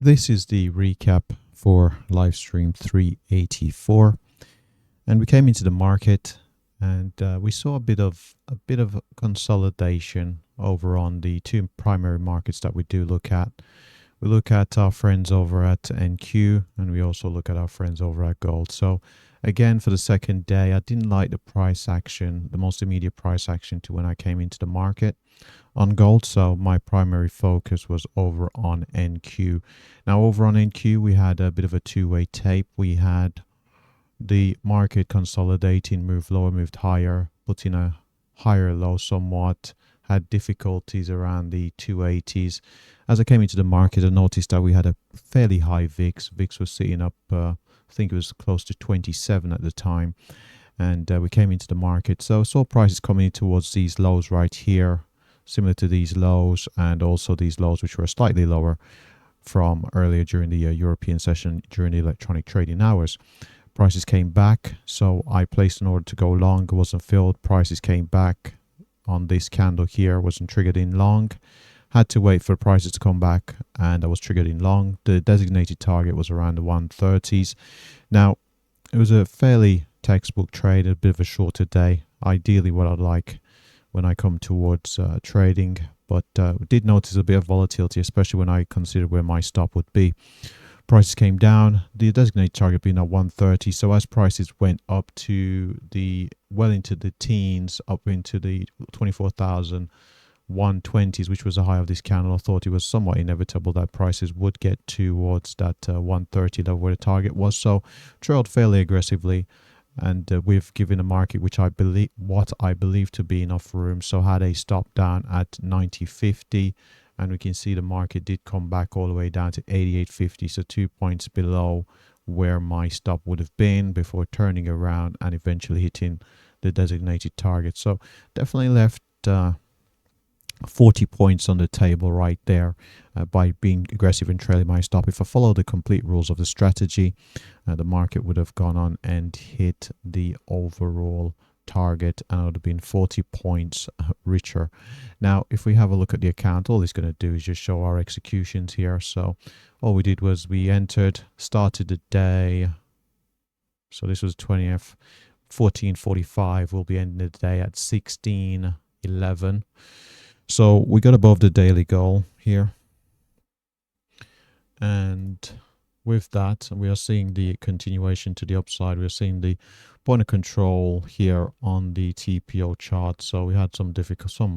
This is the recap for livestream 384, and we came into the market and we saw a bit of consolidation over on the two primary markets that we do look at. We look at our friends over at NQ, and we also look at our friends over at gold. So again, for the second day, I didn't like the price action, the most immediate price action to when I came into the market on gold. So my primary focus was over on NQ. Now over on NQ, we had a bit of a two-way tape. We had the market consolidating, moved lower, moved higher, put in a higher low somewhat, had difficulties around the 280s. As I came into the market, I noticed that we had a fairly high VIX. VIX was sitting up, I think it was close to 27 at the time. And we came into the market. So I saw prices coming in towards these lows right here, similar to these lows, and also these lows, which were slightly lower from earlier during the European session during the electronic trading hours. Prices came back, so I placed an order to go long. It wasn't filled. Prices came back on this candle here, wasn't triggered in long. Had to wait for prices to come back, and I was triggered in long. The designated target was around the 130s. Now, it was a fairly textbook trade, a bit of a shorter day. Ideally what I'd like when I come towards trading, but did notice a bit of volatility, especially when I considered where my stop would be. Prices came down, the designated target being at 130. So as prices went up to the well into the teens, up into the 24,120s, which was the high of this candle, I thought it was somewhat inevitable that prices would get towards that 130 level where the target was. So trailed fairly aggressively, and we've given a market which I believe to be enough room. So had a stop down at 90.50. And we can see the market did come back all the way down to 88.50, so 2 points below where my stop would have been before turning around and eventually hitting the designated target. So definitely left 40 points on the table right there by being aggressive and trailing my stop. If I follow the complete rules of the strategy, the market would have gone on and hit the overall target, and it would have been 40 points richer. Now if we have a look at the account, all it's going to do is just show our executions here. So all we did was we entered, started the day, so this was 20th, 14:45. We'll be ending the day at 16:11. So we got above the daily goal here, and with that, we are seeing the continuation to the upside. We're seeing the point of control here on the TPO chart. So we had some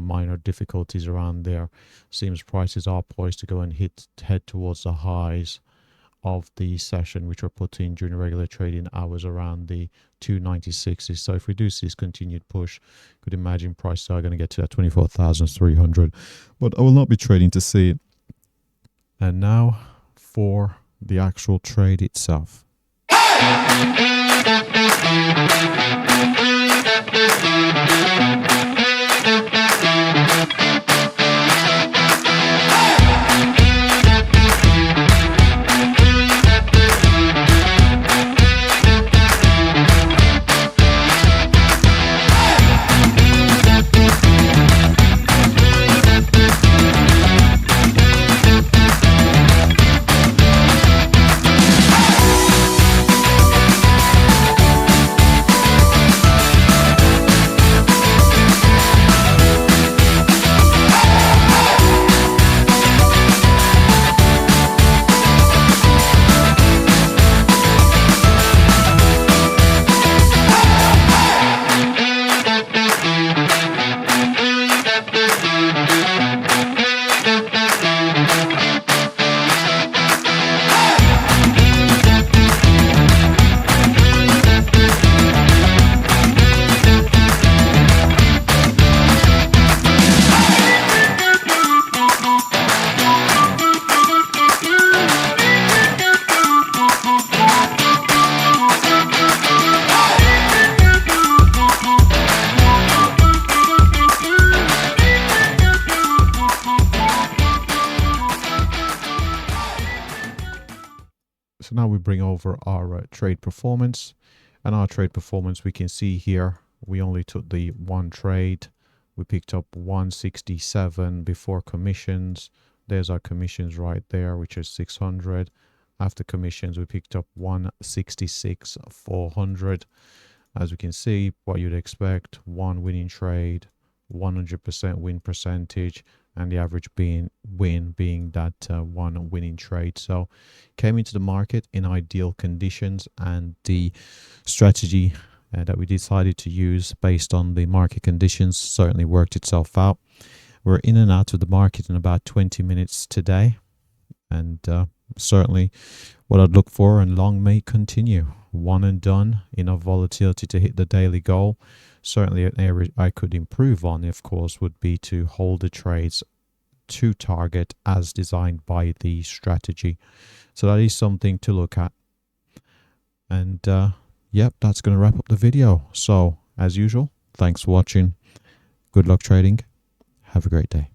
minor difficulties around there. Seems prices are poised to go and head towards the highs of the session, which were put in during the regular trading hours around the 296s. So if we do see this continued push, could imagine prices are going to get to that 24,300. But I will not be trading to see it. And now for the actual trade itself. So now we bring over our trade performance, and our trade performance, we can see here, we only took the one trade. We picked up 167 before commissions, There's our commissions right there, which is 600. After commissions, we picked up 166,400. As we can see, what you'd expect, one winning trade, 100% win percentage, and the average win being that one winning trade. So came into the market in ideal conditions, and the strategy that we decided to use based on the market conditions certainly worked itself out. We're in and out of the market in about 20 minutes today, and certainly what I'd look for, and long may continue. One and done, enough volatility to hit the daily goal. Certainly an area I could improve on, of course, would be to hold the trades to target as designed by the strategy. So that is something to look at. And yep, that's going to wrap up the video. So as usual, thanks for watching. Good luck trading. Have a great day.